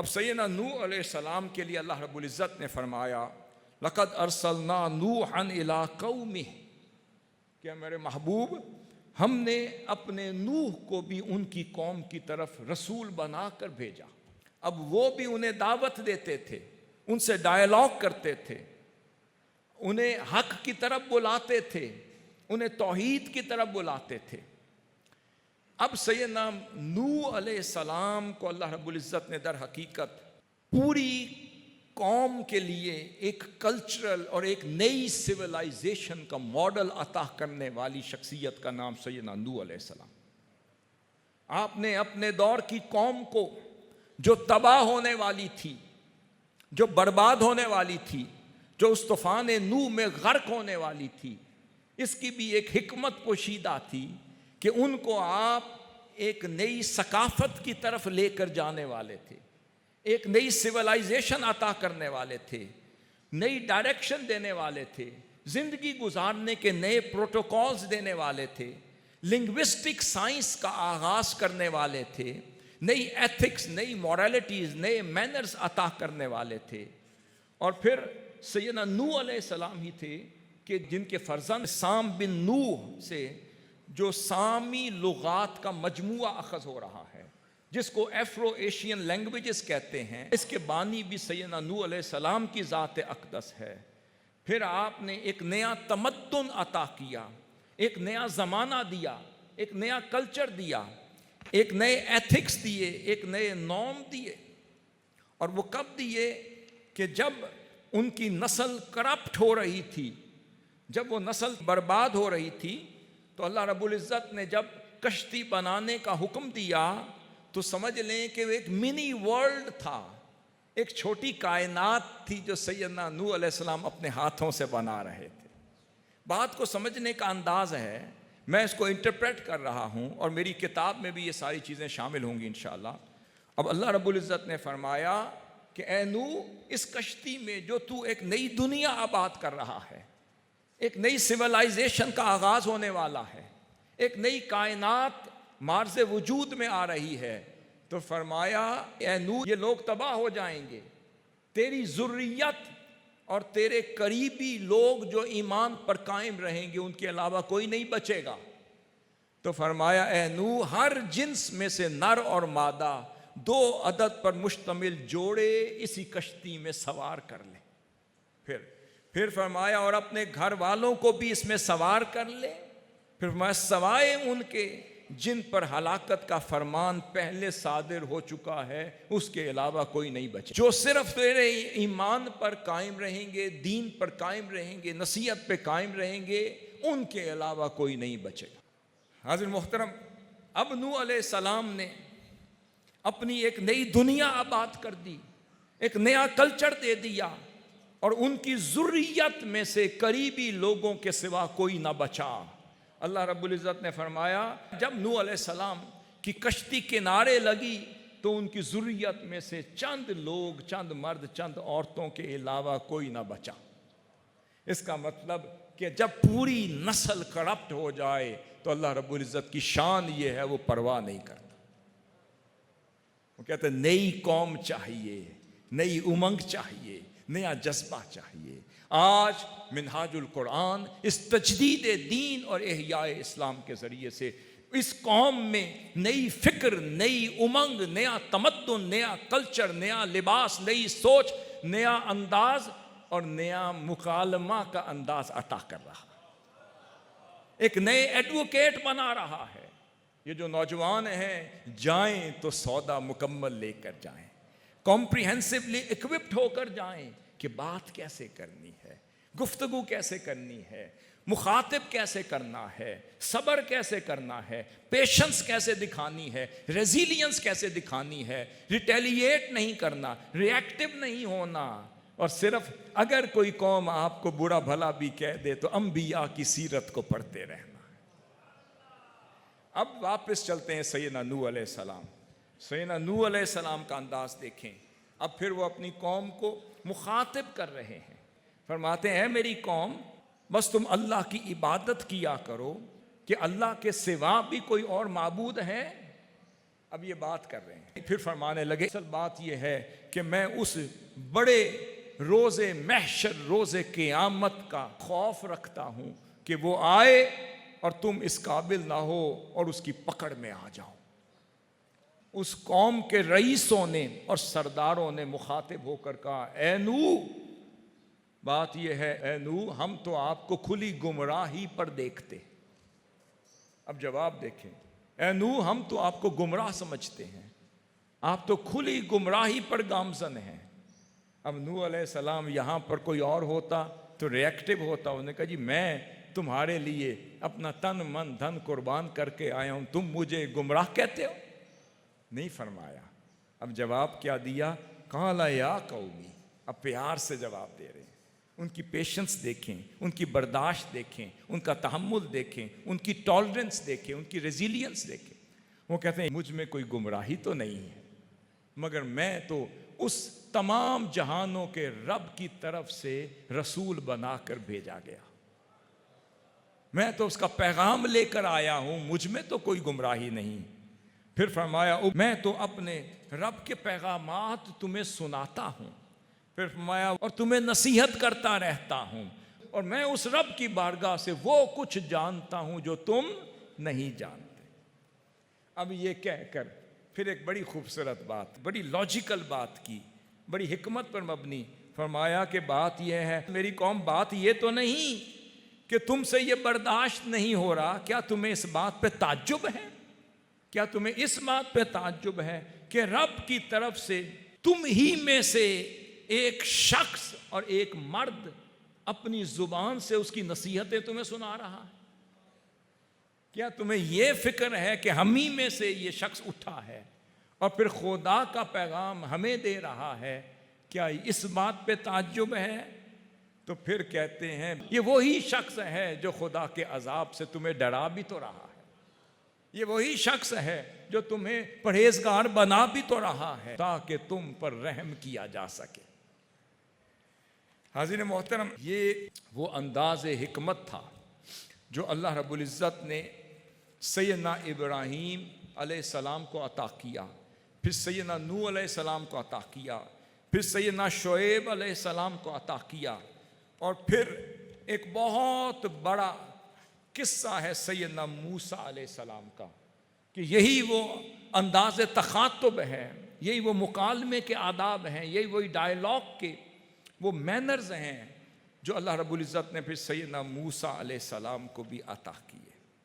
اب سیدنا نوح علیہ السلام کے لیے اللہ رب العزت نے فرمایا لقد ارسلنا نوحا الی قومہ، کہ میرے محبوب ہم نے اپنے نوح کو بھی ان کی قوم کی طرف رسول بنا کر بھیجا۔ اب وہ بھی انہیں دعوت دیتے تھے، ان سے ڈائلاگ کرتے تھے، انہیں حق کی طرف بلاتے تھے، انہیں توحید کی طرف بلاتے تھے۔ اب سیدنا نوح علیہ السلام کو اللہ رب العزت نے در حقیقت پوری قوم کے لیے ایک کلچرل اور ایک نئی سویلائزیشن کا ماڈل عطا کرنے والی شخصیت کا نام سیدنا نوح علیہ السلام۔ آپ نے اپنے دور کی قوم کو جو تباہ ہونے والی تھی، جو برباد ہونے والی تھی، جو اس طوفان نوح میں غرق ہونے والی تھی، اس کی بھی ایک حکمت پوشیدہ تھی کہ ان کو آپ ایک نئی ثقافت کی طرف لے کر جانے والے تھے، ایک نئی سویلائزیشن عطا کرنے والے تھے، نئی ڈائریکشن دینے والے تھے، زندگی گزارنے کے نئے پروٹوکولز دینے والے تھے، لنگوسٹک سائنس کا آغاز کرنے والے تھے، نئی ایتھکس، نئی مورالٹیز، نئے مینرز عطا کرنے والے تھے۔ اور پھر سیدنا نوح علیہ السلام ہی تھے کہ جن کے فرزند سام بن نوح سے جو سامی لغات کا مجموعہ اخذ ہو رہا ہے، جس کو ایفرو ایشین لینگویجز کہتے ہیں، اس کے بانی بھی سیدنا نوح علیہ السلام کی ذات اقدس ہے۔ پھر آپ نے ایک نیا تمدن عطا کیا، ایک نیا زمانہ دیا، ایک نیا کلچر دیا، ایک نئے ایتھکس دیے، ایک نئے نارم دیے۔ اور وہ کب دیے؟ کہ جب ان کی نسل کرپٹ ہو رہی تھی، جب وہ نسل برباد ہو رہی تھی، تو اللہ رب العزت نے جب کشتی بنانے کا حکم دیا تو سمجھ لیں کہ وہ ایک منی ورلڈ تھا، ایک چھوٹی کائنات تھی جو سیدنا نوح علیہ السلام اپنے ہاتھوں سے بنا رہے تھے۔ بات کو سمجھنے کا انداز ہے، میں اس کو انٹرپریٹ کر رہا ہوں اور میری کتاب میں بھی یہ ساری چیزیں شامل ہوں گی انشاءاللہ۔ اب اللہ رب العزت نے فرمایا کہ اے نوح، اس کشتی میں جو تو ایک نئی دنیا آباد کر رہا ہے، ایک نئی سویلائزیشن کا آغاز ہونے والا ہے، ایک نئی کائنات مارز وجود میں آ رہی ہے، تو فرمایا اے نوح یہ لوگ تباہ ہو جائیں گے، تیری ذریت اور تیرے قریبی لوگ جو ایمان پر قائم رہیں گے ان کے علاوہ کوئی نہیں بچے گا۔ تو فرمایا اے نوح ہر جنس میں سے نر اور مادہ 2 عدد پر مشتمل جوڑے اسی کشتی میں سوار کر لیں۔ پھر فرمایا اور اپنے گھر والوں کو بھی اس میں سوار کر لے۔ پھر فرمایا سوائے ان کے جن پر ہلاکت کا فرمان پہلے صادر ہو چکا ہے، اس کے علاوہ کوئی نہیں بچے، جو صرف تیرے ایمان پر قائم رہیں گے، دین پر قائم رہیں گے، نصیحت پہ قائم رہیں گے، ان کے علاوہ کوئی نہیں بچے گا۔ حاضر محترم، اب نوح علیہ السلام نے اپنی ایک نئی دنیا آباد کر دی، ایک نیا کلچر دے دیا، اور ان کی ذریت میں سے قریبی لوگوں کے سوا کوئی نہ بچا۔ اللہ رب العزت نے فرمایا جب نوح علیہ السلام کی کشتی کنارے لگی تو ان کی ذریت میں سے چند لوگ، چند مرد، چند عورتوں کے علاوہ کوئی نہ بچا۔ اس کا مطلب کہ جب پوری نسل کرپٹ ہو جائے تو اللہ رب العزت کی شان یہ ہے وہ پرواہ نہیں کرتا۔ وہ کہتے ہیں نئی قوم چاہیے، نئی امنگ چاہیے، نیا جذبہ چاہیے۔ آج منہاج القرآن اس تجدید دین اور احیاء اسلام کے ذریعے سے اس قوم میں نئی فکر، نئی امنگ، نیا تمدن، نیا کلچر، نیا لباس، نئی سوچ، نیا انداز اور نیا مکالمہ کا انداز عطا کر رہا، ایک نئے ایڈوکیٹ بنا رہا ہے۔ یہ جو نوجوان ہیں جائیں تو سودا مکمل لے کر جائیں، کمپریہنسولی ایکوپڈ ہو کر جائیں کہ بات کیسے کرنی ہے، گفتگو کیسے کرنی ہے، مخاطب کیسے کرنا ہے، صبر کیسے کرنا ہے، پیشنس کیسے دکھانی ہے، ریزیلینس کیسے دکھانی ہے، ریٹیلیٹ نہیں کرنا، ری ایکٹیو نہیں ہونا، اور صرف اگر کوئی قوم آپ کو برا بھلا بھی کہہ دے تو انبیاء کی سیرت کو پڑھتے رہنا۔ اب واپس چلتے ہیں سیدنا نوح علیہ السلام۔ سیدنا نوح علیہ السلام کا انداز دیکھیں۔ اب پھر وہ اپنی قوم کو مخاطب کر رہے ہیں، فرماتے ہیں میری قوم بس تم اللہ کی عبادت کیا کرو، کہ اللہ کے سوا بھی کوئی اور معبود ہے؟ اب یہ بات کر رہے ہیں، پھر فرمانے لگے اصل بات یہ ہے کہ میں اس بڑے روز محشر، روز قیامت کا خوف رکھتا ہوں کہ وہ آئے اور تم اس قابل نہ ہو اور اس کی پکڑ میں آ جاؤ۔ اس قوم کے رئیسوں نے اور سرداروں نے مخاطب ہو کر کہا، اے نوح، بات یہ ہے اے نوح، ہم تو آپ کو کھلی گمراہی پر دیکھتے۔ اب جواب دیکھیں، اے نوح، ہم تو آپ کو گمراہ سمجھتے ہیں، آپ تو کھلی گمراہی پر گامزن ہیں۔ اب نوح علیہ السلام یہاں پر کوئی اور ہوتا تو ریئیکٹیو ہوتا، انہوں نے کہا جی میں تمہارے لیے اپنا تن من دھن قربان کر کے آیا ہوں، تم مجھے گمراہ کہتے ہو؟ نہیں فرمایا۔ اب جواب کیا دیا؟ قال یا قومی، اب پیار سے جواب دے رہے ہیں۔ ان کی پیشنس دیکھیں، ان کی برداشت دیکھیں، ان کا تحمل دیکھیں، ان کی ٹالرنس دیکھیں، ان کی ریزیلینس دیکھیں۔ وہ کہتے ہیں مجھ میں کوئی گمراہی تو نہیں ہے، مگر میں تو اس تمام جہانوں کے رب کی طرف سے رسول بنا کر بھیجا گیا، میں تو اس کا پیغام لے کر آیا ہوں، مجھ میں تو کوئی گمراہی نہیں۔ پھر فرمایا میں تو اپنے رب کے پیغامات تمہیں سناتا ہوں، پھر فرمایا اور تمہیں نصیحت کرتا رہتا ہوں، اور میں اس رب کی بارگاہ سے وہ کچھ جانتا ہوں جو تم نہیں جانتے۔ اب یہ کہہ کر پھر ایک بڑی خوبصورت بات، بڑی لاجیکل بات کی، بڑی حکمت پر مبنی، فرمایا کہ بات یہ ہے میری قوم، بات یہ تو نہیں کہ تم سے یہ برداشت نہیں ہو رہا، کیا تمہیں اس بات پہ تعجب ہے؟ کیا تمہیں اس بات پہ تعجب ہے کہ رب کی طرف سے تم ہی میں سے ایک شخص اور ایک مرد اپنی زبان سے اس کی نصیحتیں تمہیں سنا رہا ہے؟ کیا تمہیں یہ فکر ہے کہ ہم ہی میں سے یہ شخص اٹھا ہے اور پھر خدا کا پیغام ہمیں دے رہا ہے؟ کیا اس بات پہ تعجب ہے؟ تو پھر کہتے ہیں یہ وہی شخص ہے جو خدا کے عذاب سے تمہیں ڈرا بھی تو رہا ہے، یہ وہی شخص ہے جو تمہیں پرہیزگار بنا بھی تو رہا ہے تاکہ تم پر رحم کیا جا سکے۔ حاضرین محترم، یہ وہ انداز حکمت تھا جو اللہ رب العزت نے سیدنا ابراہیم علیہ السلام کو عطا کیا، پھر سیدنا نوح علیہ السلام کو عطا کیا، پھر سیدنا شعیب علیہ السلام کو عطا کیا، اور پھر ایک بہت بڑا قصہ ہے سیدنا موسیٰ علیہ السلام کا، کہ یہی وہ انداز تخاطب ہے، یہی وہ مکالمے کے آداب ہیں، یہی وہی ڈائلاگ کے وہ مینرز ہیں جو اللہ رب العزت نے پھر سیدنا موسیٰ علیہ السلام کو بھی عطا کیے۔